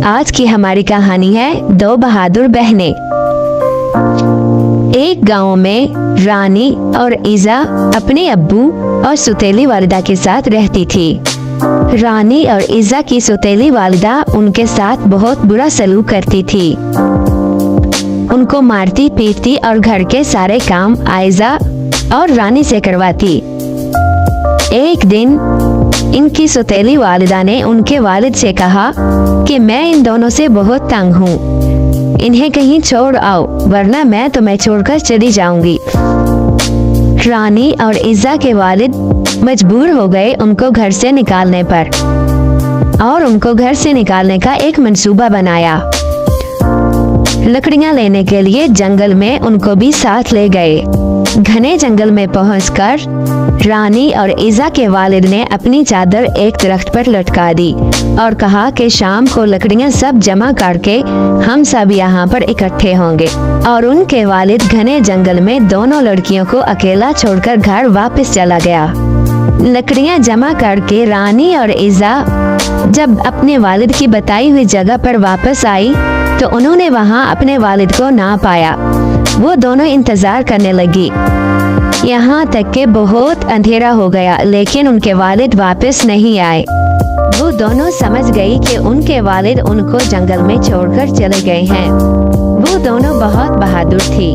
आज की हमारी कहानी है दो बहादुर बहनें। एक गांव में रानी और इज़ा अपने अब्बू और सौतेली वालिदा के साथ रहती थी। रानी और इज़ा की सौतेली वालिदा उनके साथ बहुत बुरा सलूक करती थी। उनको मारती पीटती और घर के सारे काम इज़ा और रानी से करवाती। एक दिन इनकी सौतेली वालिदा ने उनके वालिद से कहा कि मैं इन दोनों से बहुत तंग हूँ, इन्हें कहीं छोड़ आओ वरना मैं तुम्हें छोड़कर चली जाऊंगी। रानी और इज़ा के वालिद मजबूर हो गए उनको घर से निकालने पर और उनको घर से निकालने का एक मंसूबा बनाया। लकड़ियां लेने के लिए जंगल में उनको भी साथ ले गए। घने जंगल में पहुंचकर रानी और इज़ा के वालिद ने अपनी चादर एक दरख्त पर लटका दी और कहा कि शाम को लकड़ियां सब जमा करके हम सब यहाँ पर इकट्ठे होंगे। और उनके वालिद घने जंगल में दोनों लड़कियों को अकेला छोड़कर घर वापस चला गया। लकड़ियां जमा करके रानी और इज़ा जब अपने वालिद की बताई हुई जगह पर वापस आई तो उन्होंने वहाँ अपने वालिद को ना पाया। वो दोनों इंतजार करने लगी यहाँ तक कि बहुत अंधेरा हो गया, लेकिन उनके वालिद वापस नहीं आए। वो दोनों समझ गई कि उनके वालिद उनको जंगल में छोड़कर चले गए हैं। वो दोनों बहुत बहादुर थी।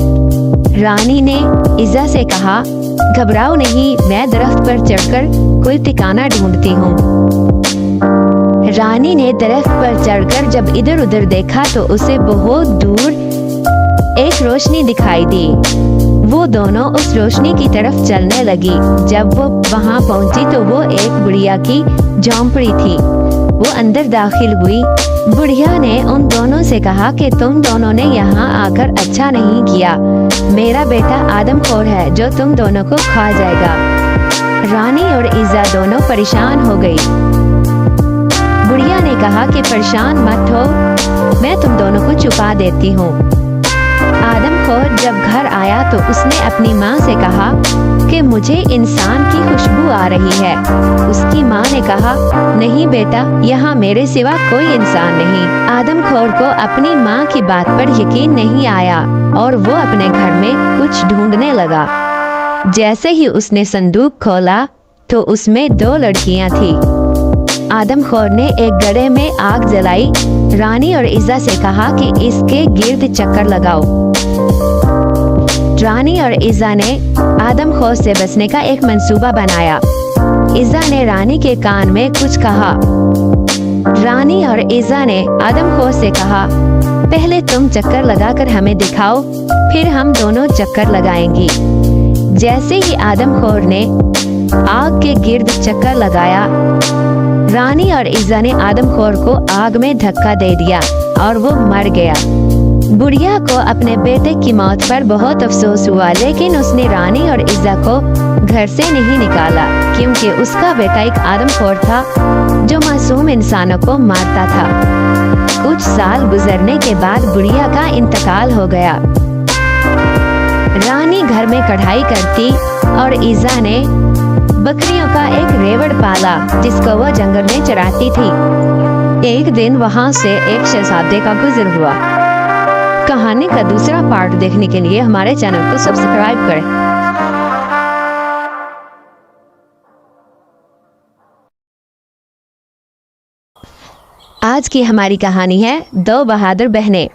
रानी ने इज़ा से कहा, घबराओ नहीं, मैं दरख्त पर चढ़कर कोई ठिकाना ढूंढती हूँ। रानी ने दरख्त पर चढ़कर जब इधर उधर देखा तो उसे बहुत दूर एक रोशनी दिखाई दी। वो दोनों उस रोशनी की तरफ चलने लगी। जब वो वहाँ पहुँची तो वो एक बुढ़िया की झोंपड़ी थी। वो अंदर दाखिल हुई। बुढ़िया ने उन दोनों से कहा कि तुम दोनों ने यहाँ आकर अच्छा नहीं किया। मेरा बेटा आदमखोर है जो तुम दोनों को खा जाएगा। रानी और इज़ा दोनों परेशान हो गई। बुढ़िया ने कहा कि परेशान मत हो, मैं तुम दोनों को छुपा देती हूँ। आदमखोर जब घर आया तो उसने अपनी माँ से कहा कि मुझे इंसान की खुशबू आ रही है। उसकी माँ ने कहा, नहीं बेटा, यहाँ मेरे सिवा कोई इंसान नहीं। आदमखोर को अपनी माँ की बात पर यकीन नहीं आया और वो अपने घर में कुछ ढूंढने लगा। जैसे ही उसने संदूक खोला तो उसमें दो लड़कियाँ थी। आदमखोर ने एक गड्ढे में आग जलाई। रानी और इज़ा से कहा कि इसके गिर्द चक्कर लगाओ। रानी और इज़ा ने आदमखोर से बचने का एक मंसूबा बनाया। इज़ा ने रानी के कान में कुछ कहा। रानी और इज़ा ने आदमखोर से कहा, पहले तुम चक्कर लगाकर हमें दिखाओ, फिर हम दोनों चक्कर लगाएंगी। जैसे ही आदमखोर ने आग के गिर्द चक्कर लगाया, रानी और इज़ा ने आदमखोर को आग में धक्का दे दिया और वो मर गया। बुढ़िया को अपने बेटे की मौत पर बहुत अफसोस हुआ, लेकिन उसने रानी और इज़ा को घर से नहीं निकाला क्योंकि उसका बेटा एक आदमखोर था जो मासूम इंसानों को मारता था। कुछ साल गुजरने के बाद बुढ़िया का इंतकाल हो गया। रानी घर में कढ़ाई करती और इज़ा ने बकरियों का एक रेवड़ पाला जिसको वह जंगल में चराती थी। एक दिन वहाँ से एक शहजादे का गुजर हुआ। कहानी का दूसरा पार्ट देखने के लिए हमारे चैनल को सब्सक्राइब करें। आज की हमारी कहानी है दो बहादुर बहनें।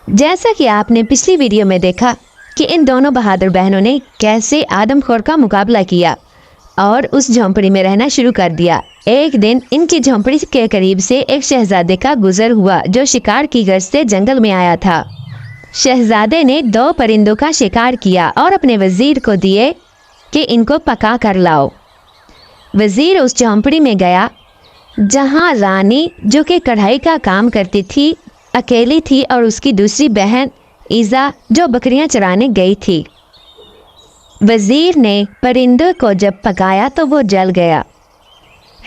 जैसा कि आपने पिछली वीडियो में देखा कि इन दोनों बहादुर बहनों ने कैसे आदमखोर का मुकाबला किया और उस झोंपड़ी में रहना शुरू कर दिया। एक दिन इनकी झोंपड़ी के करीब से एक शहजादे का गुजर हुआ जो शिकार की गर्ज से जंगल में आया था। शहजादे ने दो परिंदों का शिकार किया और अपने वजीर को दिए कि इनको पका कर लाओ। वजीर उस झोंपड़ी में गया जहां रानी, जो कि कढ़ाई का काम करती थी, अकेली थी और उसकी दूसरी बहन इज़ा जो बकरियां चराने गई थी। वजीर ने परिंदों को जब पकाया तो वो जल गया।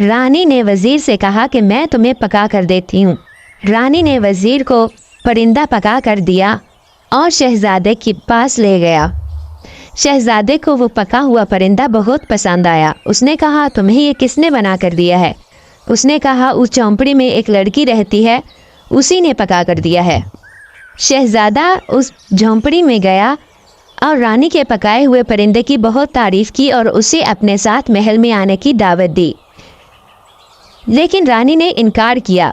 रानी ने वजीर से कहा कि मैं तुम्हें पका कर देती हूँ। रानी ने वजीर को परिंदा पका कर दिया और शहजादे के पास ले गया। शहजादे को वो पका हुआ परिंदा बहुत पसंद आया। उसने कहा, तुम्हें ये किसने बना कर दिया है? اس نے کہا اس چونپڑی میں ایک لڑکی رہتی ہے، اسی نے پکا کر دیا ہے۔ شہزادہ اس جھونپڑی میں گیا اور رانی کے پکائے ہوئے پرندے کی بہت تعریف کی اور اسے اپنے ساتھ محل میں آنے کی دعوت دی، لیکن رانی نے انکار کیا۔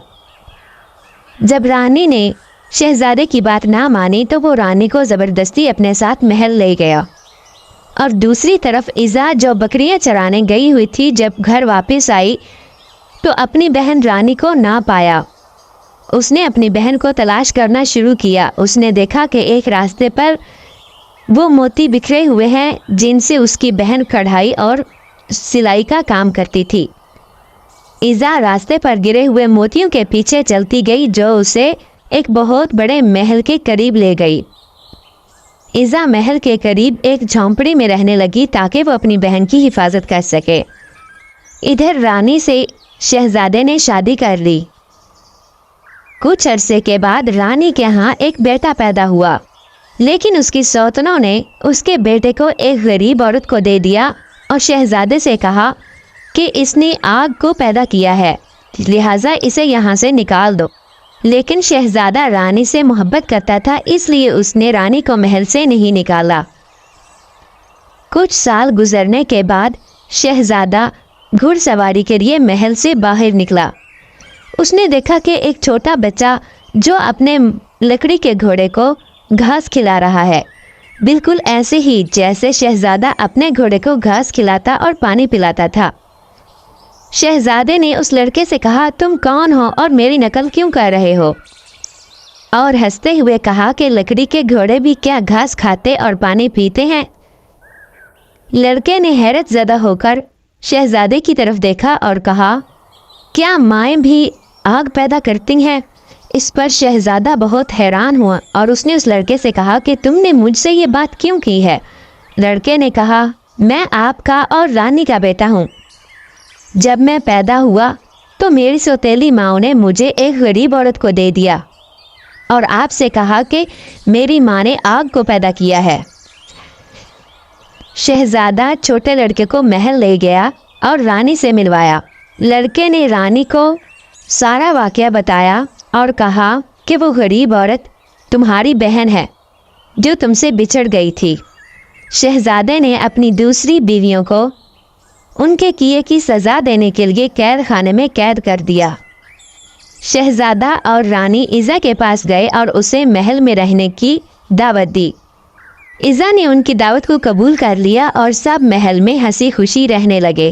جب رانی نے شہزادے کی بات نہ مانی تو وہ رانی کو زبردستی اپنے ساتھ محل لے گیا، اور دوسری طرف ایزا جو بکریاں چرانے گئی ہوئی تھی جب گھر واپس آئی تو اپنی بہن رانی کو نہ پایا۔ اس نے اپنی بہن کو تلاش کرنا شروع کیا۔ اس نے دیکھا کہ ایک راستے پر وہ موتی بکھرے ہوئے ہیں جن سے اس کی بہن کڑھائی اور سلائی کا کام کرتی تھی۔ ایزا راستے پر گرے ہوئے موتیوں کے پیچھے چلتی گئی جو اسے ایک بہت بڑے محل کے قریب لے گئی۔ ایزا محل کے قریب ایک جھونپڑی میں رہنے لگی تاکہ وہ اپنی بہن کی حفاظت کر سکے۔ ادھر رانی سے شہزادے نے شادی کر لی۔ کچھ عرصے کے بعد رانی کے ہاں ایک بیٹا پیدا ہوا، لیکن اس کی سوتنوں نے اس کے بیٹے کو ایک غریب عورت کو دے دیا اور شہزادے سے کہا کہ اس نے آگ کو پیدا کیا ہے، لہٰذا اسے یہاں سے نکال دو۔ لیکن شہزادہ رانی سے محبت کرتا تھا، اس لیے اس نے رانی کو محل سے نہیں نکالا۔ کچھ سال گزرنے کے بعد شہزادہ گھڑ سواری کے لیے محل سے باہر نکلا۔ اس نے دیکھا کہ ایک چھوٹا بچہ جو اپنے لکڑی کے گھوڑے کو گھاس کھلا رہا ہے، بالکل ایسے ہی جیسے شہزادہ اپنے گھوڑے کو گھاس کھلاتا اور پانی پلاتا تھا۔ شہزادے نے اس لڑکے سے کہا، تم کون ہو اور میری نقل کیوں کر رہے ہو؟ اور ہنستے ہوئے کہا کہ لکڑی کے گھوڑے بھی کیا گھاس کھاتے اور پانی پیتے ہیں؟ لڑکے نے حیرت زدہ ہو کر شہزادے کی طرف دیکھا اور کہا، کیا مائیں بھی آگ پیدا کرتی ہیں؟ اس پر شہزادہ بہت حیران ہوا اور اس نے اس لڑکے سے کہا کہ تم نے مجھ سے یہ بات کیوں کی ہے؟ لڑکے نے کہا، میں آپ کا اور رانی کا بیٹا ہوں۔ جب میں پیدا ہوا تو میری سوتیلی ماں نے مجھے ایک غریب عورت کو دے دیا اور آپ سے کہا کہ میری ماں نے آگ کو پیدا کیا ہے۔ شہزادہ چھوٹے لڑکے کو محل لے گیا اور رانی سے ملوایا۔ لڑکے نے رانی کو سارا واقعہ بتایا اور کہا کہ وہ غریب عورت تمہاری بہن ہے جو تم سے بچھڑ گئی تھی۔ شہزادے نے اپنی دوسری بیویوں کو ان کے کیے کی سزا دینے کے لیے قید خانے میں قید کر دیا۔ شہزادہ اور رانی ایزا کے پاس گئے اور اسے محل میں رہنے کی دعوت دی۔ ایزا نے ان کی دعوت کو قبول کر لیا اور سب محل میں ہنسی خوشی رہنے لگے۔